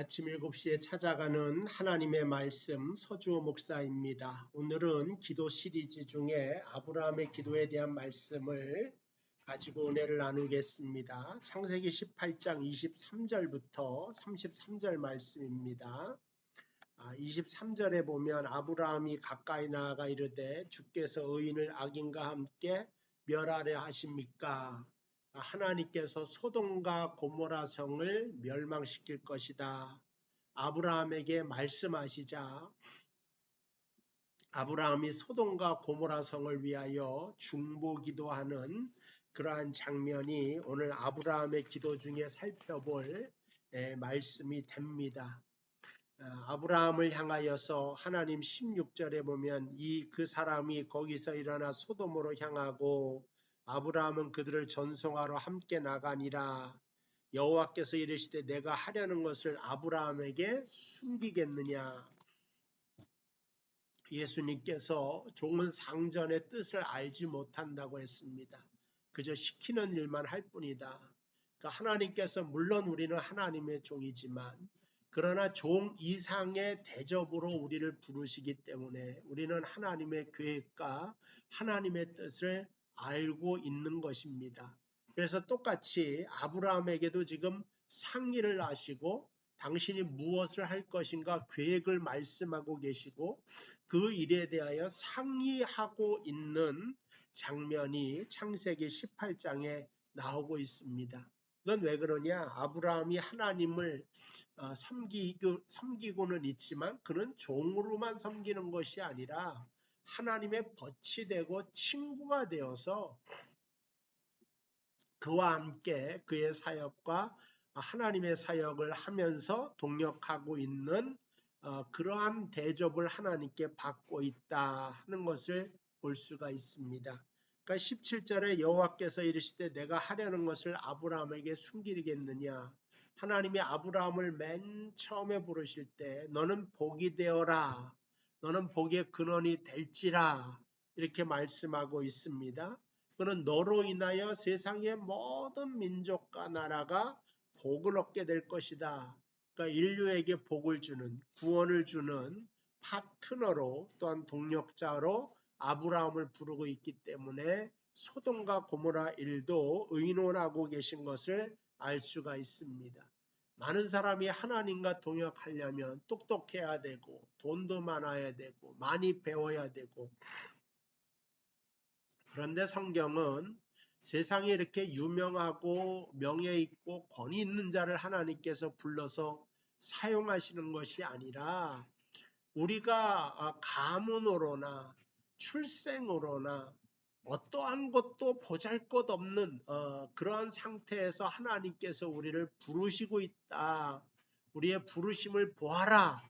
아침 7시에 찾아가는 하나님의 말씀 서주호 목사입니다. 오늘은 기도 시리즈 중에 아브라함의 기도에 대한 말씀을 가지고 은혜를 나누겠습니다. 창세기 18장 23절부터 33절 말씀입니다. 23절에 보면 아브라함이 가까이 나아가 이르되 주께서 의인을 악인과 함께 멸하려 하십니까? 하나님께서 소돔과 고모라 성을 멸망시킬 것이다. 아브라함에게 말씀하시자 아브라함이 소돔과 고모라 성을 위하여 중보기도하는 그러한 장면이 오늘 아브라함의 기도 중에 살펴볼 말씀이 됩니다. 아브라함을 향하여서 하나님 16절에 보면 그 사람이 거기서 일어나 소돔으로 향하고 아브라함은 그들을 전송하러 함께 나가니라. 여호와께서 이르시되 내가 하려는 것을 아브라함에게 숨기겠느냐. 예수님께서 종은 상전의 뜻을 알지 못한다고 했습니다. 그저 시키는 일만 할 뿐이다. 그러니까 하나님께서 물론 우리는 하나님의 종이지만 그러나 종 이상의 대접으로 우리를 부르시기 때문에 우리는 하나님의 계획과 하나님의 뜻을 알고 있는 것입니다. 그래서 똑같이 아브라함에게도 지금 상의를 하시고 당신이 무엇을 할 것인가 계획을 말씀하고 계시고 그 일에 대하여 상의하고 있는 장면이 창세기 18장에 나오고 있습니다. 이건 왜 그러냐? 아브라함이 하나님을 섬기고는 있지만 그는 종으로만 섬기는 것이 아니라 하나님의 벗이 되고 친구가 되어서 그와 함께 그의 사역과 하나님의 사역을 하면서 동역하고 있는 그러한 대접을 하나님께 받고 있다 하는 것을 볼 수가 있습니다. 그러니까 17절에 여호와께서 이르시되 내가 하려는 것을 아브라함에게 숨기겠느냐. 하나님이 아브라함을 맨 처음에 부르실 때 너는 복이 되어라. 너는 복의 근원이 될지라 이렇게 말씀하고 있습니다. 그는 너로 인하여 세상의 모든 민족과 나라가 복을 얻게 될 것이다. 그러니까 인류에게 복을 주는 구원을 주는 파트너로 또한 동력자로 아브라함을 부르고 있기 때문에 소돔과 고모라 일도 의논하고 계신 것을 알 수가 있습니다. 많은 사람이 하나님과 동역하려면 똑똑해야 되고 돈도 많아야 되고 많이 배워야 되고 그런데 성경은 세상에 이렇게 유명하고 명예 있고 권위 있는 자를 하나님께서 불러서 사용하시는 것이 아니라 우리가 가문으로나 출생으로나 어떠한 것도 보잘것없는 그러한 상태에서 하나님께서 우리를 부르시고 있다. 우리의 부르심을 보아라.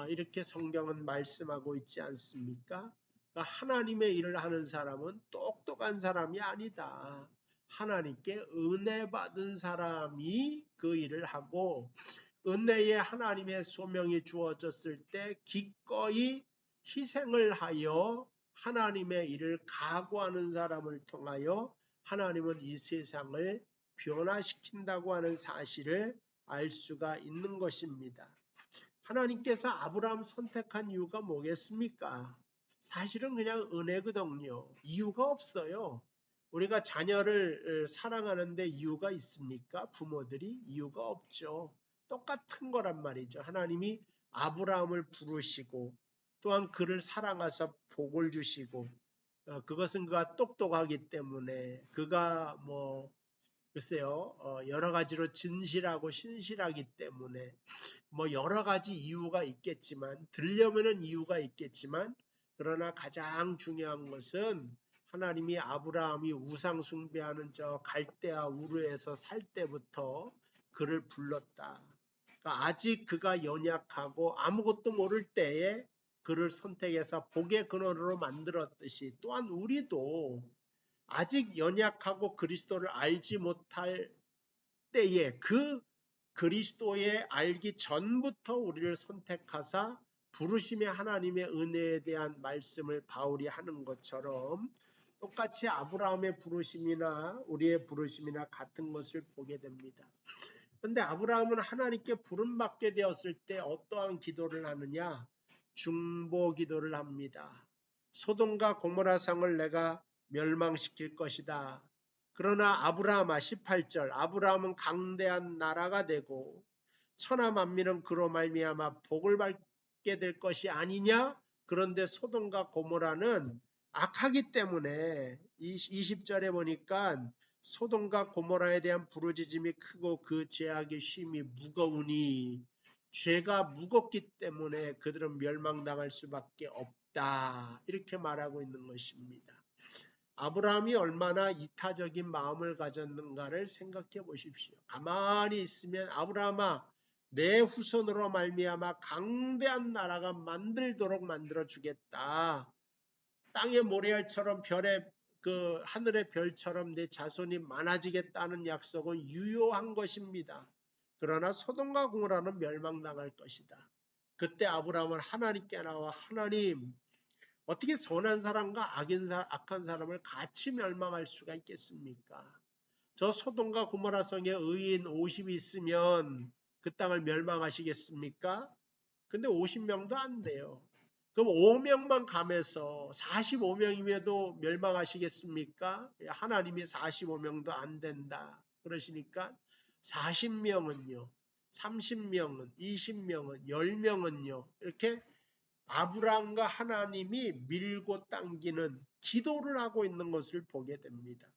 이렇게 성경은 말씀하고 있지 않습니까? 하나님의 일을 하는 사람은 똑똑한 사람이 아니다. 하나님께 은혜 받은 사람이 그 일을 하고 은혜에 하나님의 소명이 주어졌을 때 기꺼이 희생을 하여 하나님의 일을 각오하는 사람을 통하여 하나님은 이 세상을 변화시킨다고 하는 사실을 알 수가 있는 것입니다. 하나님께서 아브라함 선택한 이유가 뭐겠습니까? 사실은 그냥 은혜거든요. 이유가 없어요. 우리가 자녀를 사랑하는데 이유가 있습니까? 부모들이 이유가 없죠. 똑같은 거란 말이죠. 하나님이 아브라함을 부르시고 또한 그를 사랑하사 복을 주시고 그것은 그가 똑똑하기 때문에 그가 글쎄요 여러 가지로 진실하고 신실하기 때문에 여러 가지 이유가 있겠지만 들려면은 이유가 있겠지만 그러나 가장 중요한 것은 하나님이 아브라함이 우상 숭배하는 저 갈대아 우르에서 살 때부터 그를 불렀다. 그러니까 아직 그가 연약하고 아무것도 모를 때에 그를 선택해서 복의 근원으로 만들었듯이 또한 우리도 아직 연약하고 그리스도를 알지 못할 때에 그 그리스도의 알기 전부터 우리를 선택하사 부르심의 하나님의 은혜에 대한 말씀을 바울이 하는 것처럼 똑같이 아브라함의 부르심이나 우리의 부르심이나 같은 것을 보게 됩니다. 근데 아브라함은 하나님께 부름받게 되었을 때 어떠한 기도를 하느냐? 중보 기도를 합니다. 소돔과 고모라 성을 내가 멸망시킬 것이다. 그러나 아브라함아 18절 아브라함은 강대한 나라가 되고 천하 만민은 그로 말미암아 복을 받게 될 것이 아니냐? 그런데 소돔과 고모라는 악하기 때문에 20절에 보니까 소돔과 고모라에 대한 부르짖음이 크고 그 죄악의 쉼이 무거우니 죄가 무겁기 때문에 그들은 멸망당할 수밖에 없다. 이렇게 말하고 있는 것입니다. 아브라함이 얼마나 이타적인 마음을 가졌는가를 생각해 보십시오. 가만히 있으면 아브라함아 내 후손으로 말미암아 강대한 나라가 만들도록 만들어 주겠다. 땅의 모래알처럼 하늘의 별처럼 내 자손이 많아지겠다는 약속은 유효한 것입니다. 그러나 소돔과 고모라는 멸망당할 것이다. 그때 아브라함은 하나님께 나와 하나님 어떻게 선한 사람과 악한 사람을 같이 멸망할 수가 있겠습니까? 저 소돔과 고모라 성에 의인 50이 있으면 그 땅을 멸망하시겠습니까? 근데 50명도 안 돼요. 그럼 5명만 감해서 45명임에도 멸망하시겠습니까? 하나님이 45명도 안 된다. 그러시니까 40명은요, 30명은, 20명은, 10명은요, 이렇게 아브라함과 하나님이 밀고 당기는 기도를 하고 있는 것을 보게 됩니다.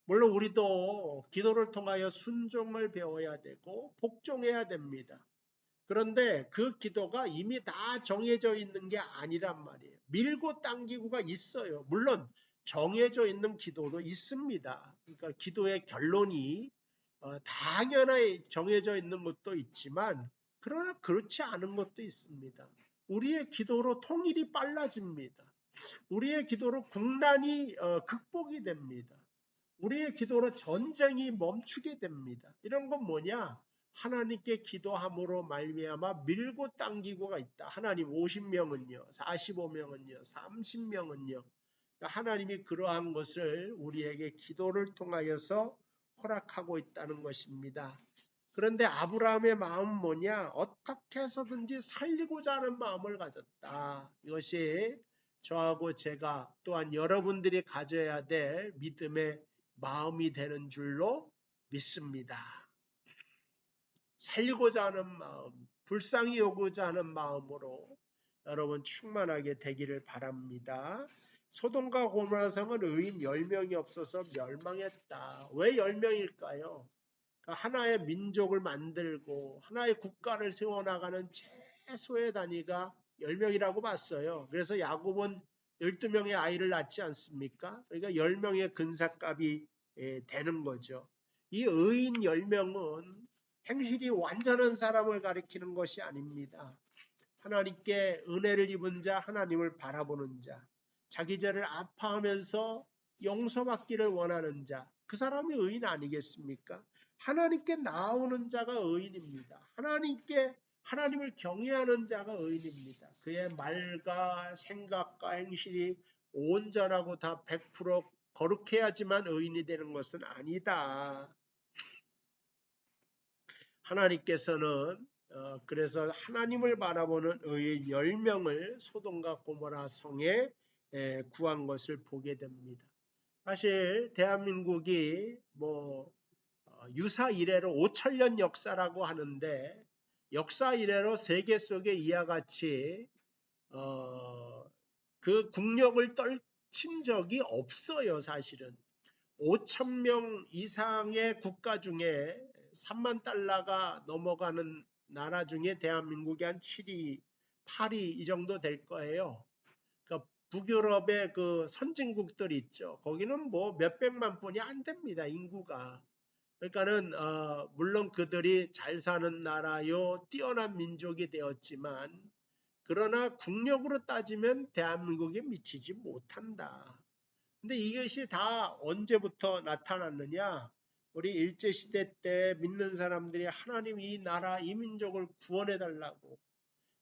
물론 우리도 기도를 통하여 순종을 배워야 되고 복종해야 됩니다. 그런데 그 기도가 이미 다 정해져 있는 게 아니란 말이에요. 밀고 당기고가 있어요. 물론 정해져 있는 기도도 있습니다. 그러니까 기도의 결론이 당연히 정해져 있는 것도 있지만 그러나 그렇지 않은 것도 있습니다. 우리의 기도로 통일이 빨라집니다. 우리의 기도로 국난이 극복이 됩니다. 우리의 기도로 전쟁이 멈추게 됩니다. 이런 건 뭐냐? 하나님께 기도함으로 말미암아 밀고 당기고가 있다. 하나님 50명은요, 45명은요, 30명은요. 하나님이 그러한 것을 우리에게 기도를 통하여서 허락하고 있다는 것입니다. 그런데 아브라함의 마음은 뭐냐? 어떻게 해서든지 살리고자 하는 마음을 가졌다. 이것이 저하고 제가 또한 여러분들이 가져야 될 믿음의 마음이 되는 줄로 믿습니다. 살리고자 하는 마음, 불쌍히 여기고자 하는 마음으로 여러분 충만하게 되기를 바랍니다. 소돔과 고모라 성은 의인 10명이 없어서 멸망했다. 왜 10명일까요? 하나의 민족을 만들고 하나의 국가를 세워나가는 최소의 단위가 10명이라고 봤어요. 그래서 야곱은 12명의 아이를 낳지 않습니까? 그러니까 10명의 근사값이 되는 거죠. 이 의인 10명은 행실이 완전한 사람을 가리키는 것이 아닙니다. 하나님께 은혜를 입은 자, 하나님을 바라보는 자, 자기 죄를 아파하면서 용서받기를 원하는 자, 그 사람이 의인 아니겠습니까? 하나님께 나오는 자가 의인입니다. 하나님을 경외하는 자가 의인입니다. 그의 말과 생각과 행실이 온전하고 다 100% 거룩해야지만 의인이 되는 것은 아니다. 하나님께서는 그래서 하나님을 바라보는 의인 10명을 소돔과 고모라 성에 구한 것을 보게 됩니다. 사실 대한민국이 유사 이래로 5천년 역사라고 하는데 역사 이래로 세계 속에 이와 같이 그 국력을 떨친 적이 없어요. 사실은 5천 명 이상의 국가 중에 3만 달러가 넘어가는 나라 중에 대한민국이 한 7위, 8위 이 정도 될 거예요. 그러니까 북유럽의 그 선진국들 있죠. 거기는 뭐 몇백만 분이 안 됩니다. 인구가. 그러니까는 물론 그들이 잘 사는 나라요, 뛰어난 민족이 되었지만 그러나 국력으로 따지면 대한민국에 미치지 못한다. 근데 이것이 다 언제부터 나타났느냐? 우리 일제시대 때 믿는 사람들이 하나님 이 나라, 이 민족을 구원해 달라고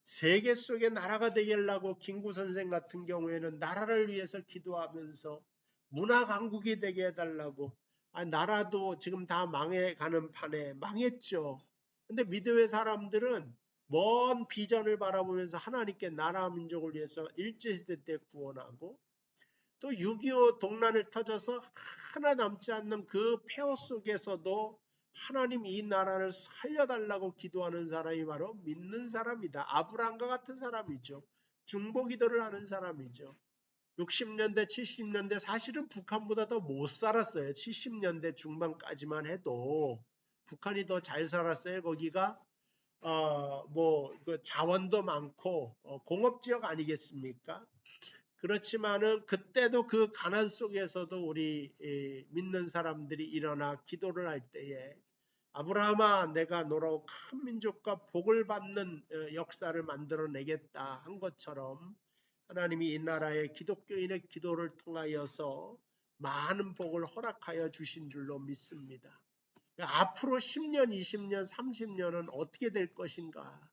세계 속의 나라가 되게 하려고 김구 선생 같은 경우에는 나라를 위해서 기도하면서 문화 강국이 되게 해달라고 나라도 지금 다 망해가는 판에 망했죠. 근데 믿음의 사람들은 먼 비전을 바라보면서 하나님께 나라 민족을 위해서 일제시대 때 구원하고 또 6.25 동란을 터져서 하나 남지 않는 그 폐허 속에서도 하나님 이 나라를 살려달라고 기도하는 사람이 바로 믿는 사람이다. 아브라함과 같은 사람이죠. 중보기도를 하는 사람이죠. 60년대, 70년대 사실은 북한보다 더 못 살았어요. 70년대 중반까지만 해도 북한이 더 잘 살았어요. 거기가 그 자원도 많고 공업지역 아니겠습니까? 그렇지만은 그때도 그 가난 속에서도 우리 믿는 사람들이 일어나 기도를 할 때에 아브라함아 내가 너로 큰 민족과 복을 받는 역사를 만들어내겠다 한 것처럼 하나님이 이 나라의 기독교인의 기도를 통하여서 많은 복을 허락하여 주신 줄로 믿습니다. 앞으로 10년, 20년, 30년은 어떻게 될 것인가?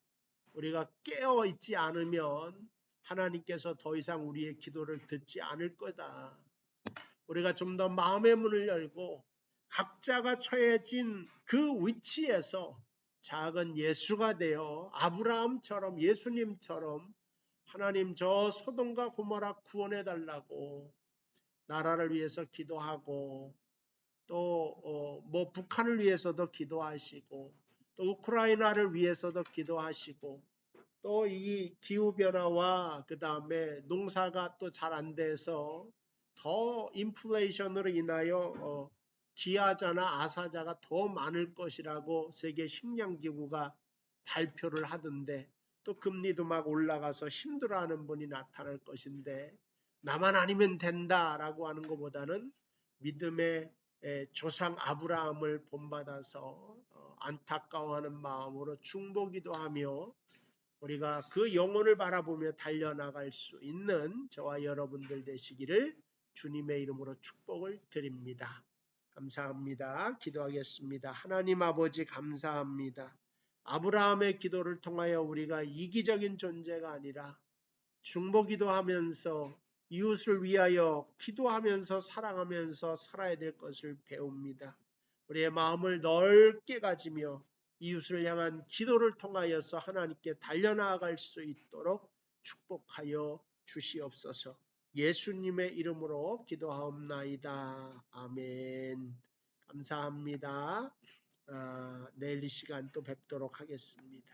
우리가 깨어 있지 않으면 하나님께서 더 이상 우리의 기도를 듣지 않을 거다. 우리가 좀 더 마음의 문을 열고 각자가 처해진 그 위치에서 작은 예수가 되어 아브라함처럼 예수님처럼 하나님 저 소돔과 고모라 구원해 달라고 나라를 위해서 기도하고 또 북한을 위해서도 기도하시고 또 우크라이나를 위해서도 기도하시고 또 이 기후변화와 그 다음에 농사가 또 잘 안 돼서 더 인플레이션으로 인하여 기아자나 아사자가 더 많을 것이라고 세계 식량기구가 발표를 하던데 또 금리도 막 올라가서 힘들어하는 분이 나타날 것인데 나만 아니면 된다라고 하는 것보다는 믿음의 조상 아브라함을 본받아서 안타까워하는 마음으로 중보기도 하며 우리가 그 영혼을 바라보며 달려나갈 수 있는 저와 여러분들 되시기를 주님의 이름으로 축복을 드립니다. 감사합니다. 기도하겠습니다. 하나님 아버지 감사합니다. 아브라함의 기도를 통하여 우리가 이기적인 존재가 아니라 중보기도하면서 이웃을 위하여 기도하면서 사랑하면서 살아야 될 것을 배웁니다. 우리의 마음을 넓게 가지며 이웃을 향한 기도를 통하여서 하나님께 달려나갈 수 있도록 축복하여 주시옵소서. 예수님의 이름으로 기도하옵나이다. 아멘. 감사합니다. 내일 이 시간 또 뵙도록 하겠습니다.